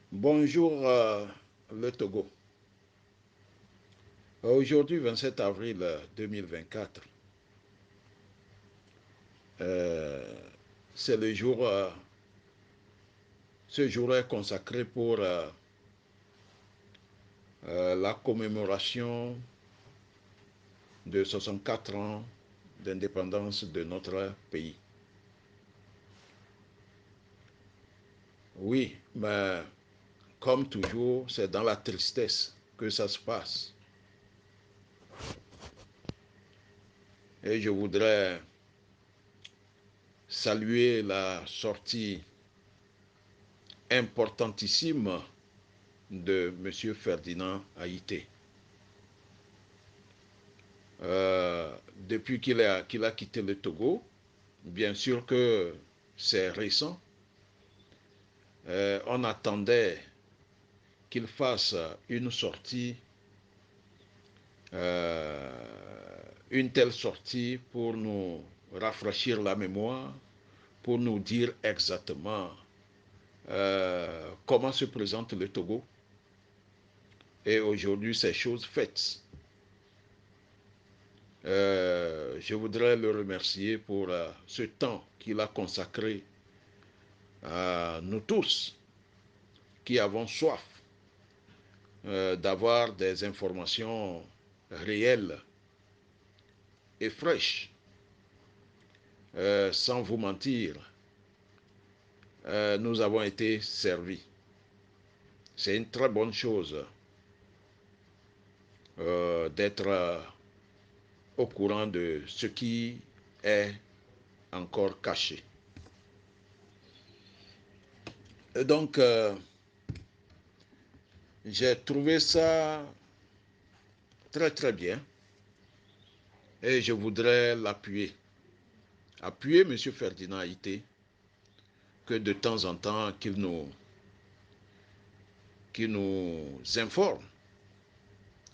Bonjour le Togo. Aujourd'hui, 27 avril 2024, euh, c'est le jour, ce jour est consacré pour la commémoration de 64 ans d'indépendance de notre pays. Oui, mais comme toujours, c'est dans la tristesse que ça se passe. Et je voudrais saluer la sortie importantissime de M. Ferdinand Haïté. Depuis qu'il a quitté le Togo, bien sûr que c'est récent, on attendait qu'il fasse une sortie, euh, une telle sortie pour nous rafraîchir la mémoire, pour nous dire exactement comment se présente le Togo. Et aujourd'hui, c'est chose faite. Je voudrais le remercier pour ce temps qu'il a consacré à nous tous qui avons soif d'avoir des informations réelles et fraîches. Sans vous mentir, nous avons été servis. C'est une très bonne chose d'être au courant de ce qui est encore caché. Et donc, j'ai trouvé ça très très bien et je voudrais l'appuyer. Appuyer M. Ferdinand Haïté, que de temps en temps qu'il nous informe,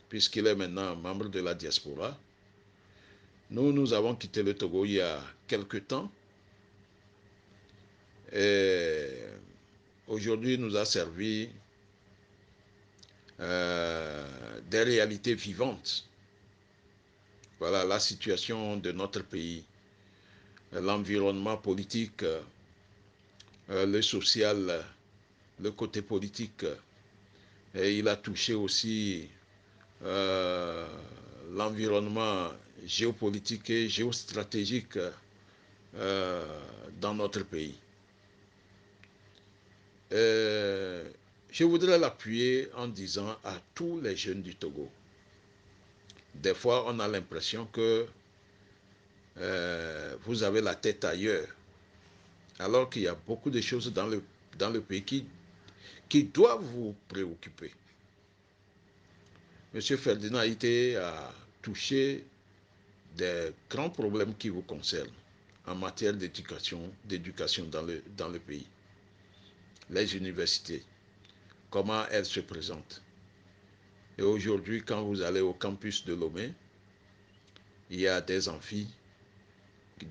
puisqu'il est maintenant membre de la diaspora. Nous avons quitté le Togo il y a quelque temps et aujourd'hui nous a servi des réalités vivantes. Voilà la situation de notre pays, l'environnement politique, le social, le côté politique. Et il a touché aussi euh, l'environnement géopolitique et géostratégique dans notre pays. Euh, je voudrais l'appuyer en disant à tous les jeunes du Togo, des fois on a l'impression que vous avez la tête ailleurs, alors qu'il y a beaucoup de choses dans le pays qui doivent vous préoccuper. Monsieur Ferdinand Haïté a touché des grands problèmes qui vous concernent en matière d'éducation dans le pays. Les universités, comment elles se présentent. Et aujourd'hui, quand vous allez au campus de Lomé, il y a des amphis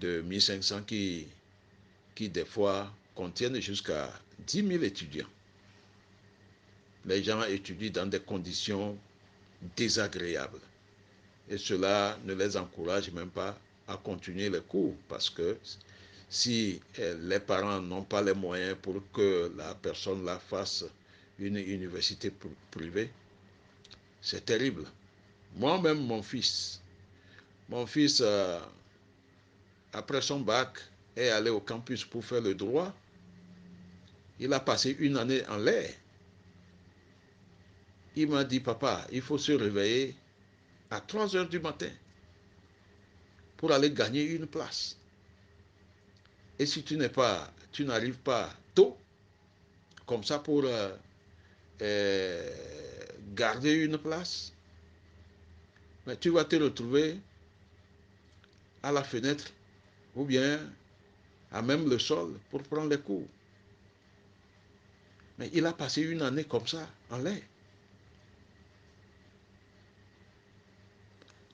de 1500 qui des fois contiennent jusqu'à 10 000 étudiants. Les gens étudient dans des conditions désagréables. Et cela ne les encourage même pas à continuer les cours parce que si les parents n'ont pas les moyens pour que la personne la fasse une université privée, c'est terrible. Moi-même, mon fils après son bac, est allé au campus pour faire le droit. Il a passé une année en l'air. Il m'a dit, papa, il faut se réveiller à 3 heures du matin pour aller gagner une place. Et si tu n'arrives pas tôt, comme ça pour garder une place, mais tu vas te retrouver à la fenêtre ou bien à même le sol pour prendre les cours. Mais il a passé une année comme ça, en l'air.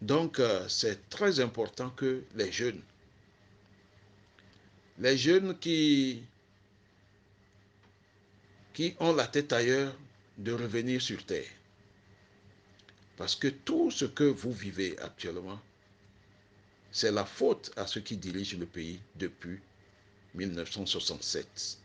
Donc, c'est très important que les jeunes qui ont la tête ailleurs, de revenir sur terre. Parce que tout ce que vous vivez actuellement, c'est la faute à ceux qui dirigent le pays depuis 1967.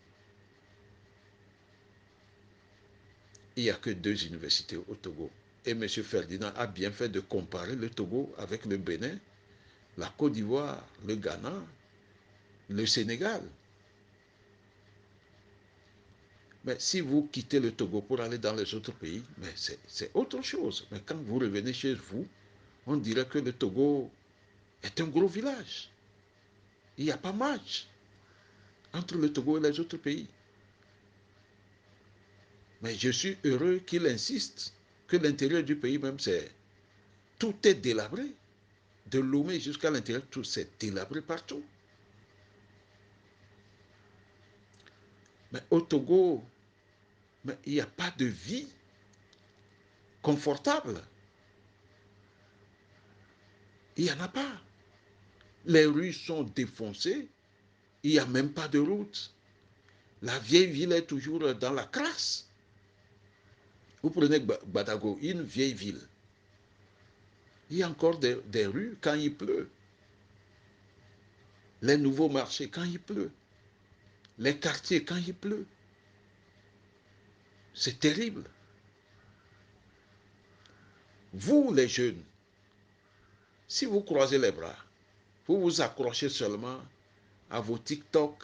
Il n'y a que 2 universités au Togo. Et M. Ferdinand a bien fait de comparer le Togo avec le Bénin, la Côte d'Ivoire, le Ghana, le Sénégal. Mais si vous quittez le Togo pour aller dans les autres pays, c'est autre chose. Mais quand vous revenez chez vous, on dirait que le Togo est un gros village. Il n'y a pas match entre le Togo et les autres pays. Mais je suis heureux qu'il insiste que l'intérieur du pays même, tout est délabré. De Lomé jusqu'à l'intérieur, tout s'est délabré partout. Mais au Togo, mais il n'y a pas de vie confortable. Il n'y en a pas. Les rues sont défoncées. Il n'y a même pas de route. La vieille ville est toujours dans la crasse. Vous prenez Badago, une vieille ville. Il y a encore des rues quand il pleut. Les nouveaux marchés quand il pleut. Les quartiers quand il pleut. C'est terrible. Vous, les jeunes, si vous croisez les bras, vous vous accrochez seulement à vos TikTok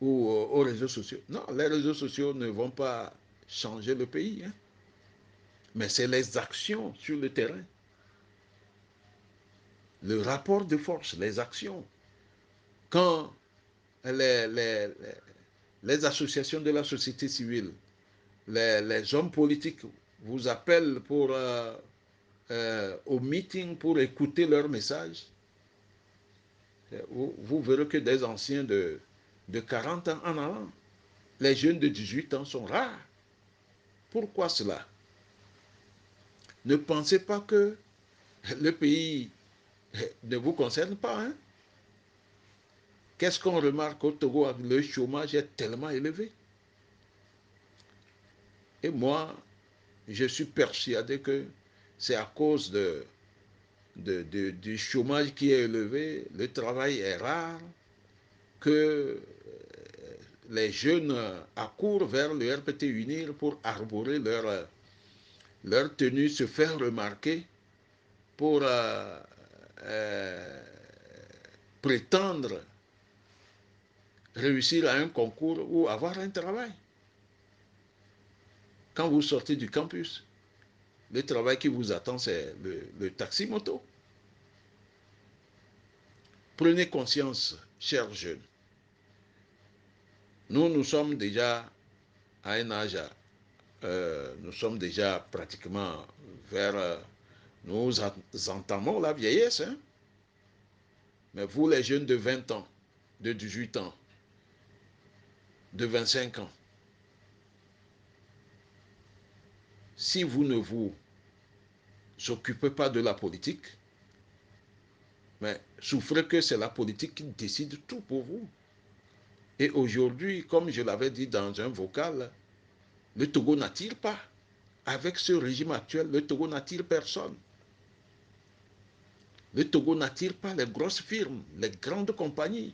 ou aux réseaux sociaux. Non, les réseaux sociaux ne vont pas changer le pays, hein. Mais c'est les actions sur le terrain. Le rapport de force, les actions. Quand les, les, les associations de la société civile, les hommes politiques vous appellent au meeting pour écouter leurs messages, vous verrez que des anciens de 40 ans en allant, les jeunes de 18 ans sont rares. Pourquoi cela? Ne pensez pas que le pays ne vous concerne pas, hein? Qu'est-ce qu'on remarque au Togo? Le chômage est tellement élevé. Et moi, je suis persuadé que c'est à cause du chômage qui est élevé, le travail est rare, que les jeunes accourent vers le RPT Unir pour arborer leur tenue, se faire remarquer, pour euh, prétendre réussir à un concours ou avoir un travail. Quand vous sortez du campus, le travail qui vous attend, c'est le taxi-moto. Prenez conscience, chers jeunes. Nous sommes déjà à un âge, nous sommes déjà pratiquement vers, nous entamons la vieillesse, hein? Mais vous, les jeunes de 20 ans, de 18 ans, de 25 ans, si vous ne vous occupez pas de la politique, mais souffrez que c'est la politique qui décide tout pour vous. Et aujourd'hui, comme je l'avais dit dans un vocal, le Togo n'attire pas. Avec ce régime actuel, le Togo n'attire personne. Le Togo n'attire pas les grosses firmes, les grandes compagnies.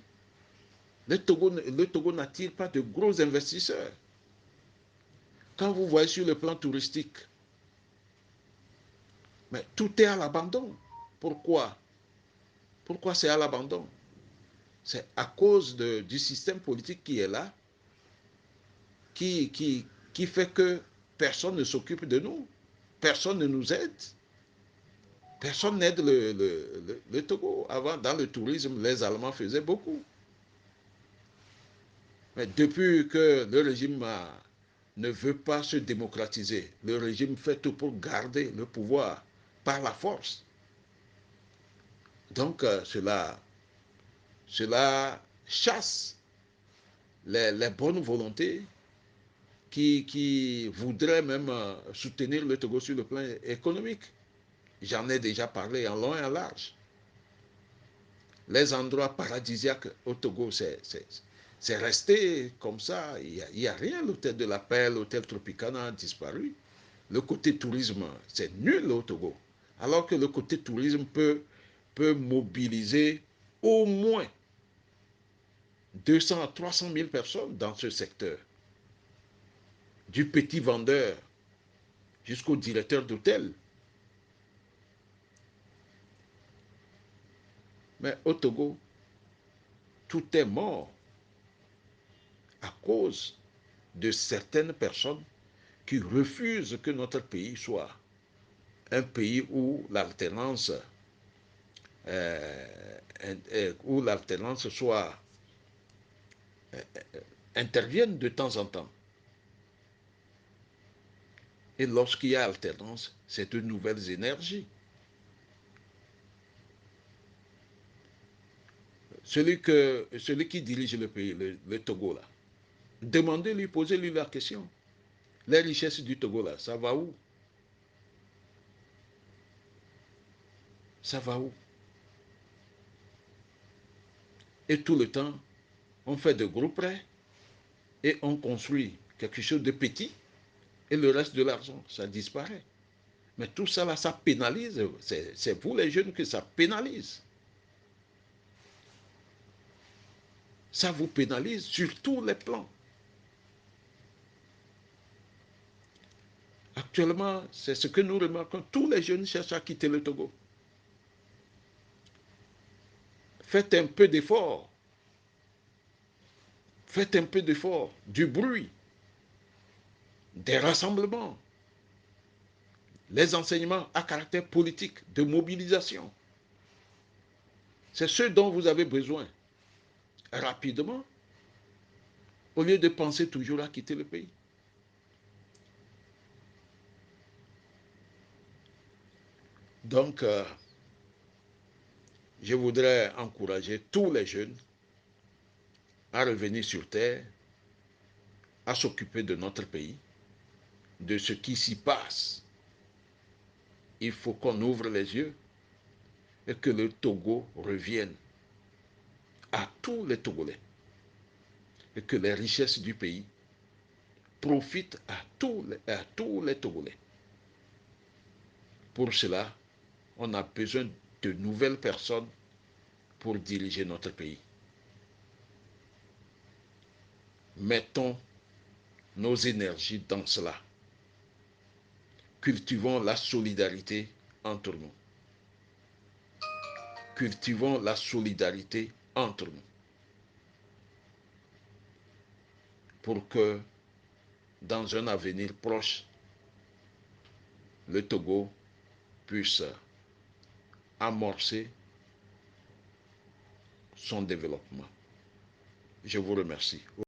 Le Togo n'attire pas de gros investisseurs. Quand vous voyez sur le plan touristique, mais tout est à l'abandon. Pourquoi? Pourquoi c'est à l'abandon? C'est à cause du système politique qui est là, qui fait que personne ne s'occupe de nous, personne ne nous aide, personne n'aide le Togo. Avant, dans le tourisme, les Allemands faisaient beaucoup. Mais depuis que le régime ne veut pas se démocratiser, le régime fait tout pour garder le pouvoir par la force. Donc cela chasse les bonnes volontés qui voudraient même soutenir le Togo sur le plan économique. J'en ai déjà parlé en long et en large. Les endroits paradisiaques au Togo, C'est resté comme ça. Il n'y a rien. L'hôtel de la Paix, l'hôtel Tropicana a disparu. Le côté tourisme, c'est nul au Togo. Alors que le côté tourisme peut mobiliser au moins 200 à 300 000 personnes dans ce secteur. Du petit vendeur jusqu'au directeur d'hôtel. Mais au Togo, tout est mort à cause de certaines personnes qui refusent que notre pays soit un pays où l'alternance soit intervienne de temps en temps. Et lorsqu'il y a alternance, c'est de nouvelles énergies. Celui qui dirige le pays, le Togo, là, demandez-lui, posez-lui la question. Les richesses du Togo, là, ça va où? Ça va où? Et tout le temps, on fait de gros prêts et on construit quelque chose de petit et le reste de l'argent, ça disparaît. Mais tout ça, là, ça pénalise. C'est vous les jeunes que ça pénalise. Ça vous pénalise sur tous les plans. Actuellement, c'est ce que nous remarquons. Tous les jeunes cherchent à quitter le Togo. Faites un peu d'effort. Faites un peu d'effort. Du bruit. Des rassemblements. Les enseignements à caractère politique, de mobilisation. C'est ce dont vous avez besoin. Rapidement, au lieu de penser toujours à quitter le pays. Donc, je voudrais encourager tous les jeunes à revenir sur terre, à s'occuper de notre pays, de ce qui s'y passe. Il faut qu'on ouvre les yeux et que le Togo revienne à tous les Togolais et que les richesses du pays profitent à tous les Togolais. Pour cela, on a besoin de nouvelles personnes pour diriger notre pays. Mettons nos énergies dans cela. Cultivons la solidarité entre nous. Cultivons la solidarité entre nous pour que dans un avenir proche, le Togo puisse amorcer son développement. Je vous remercie.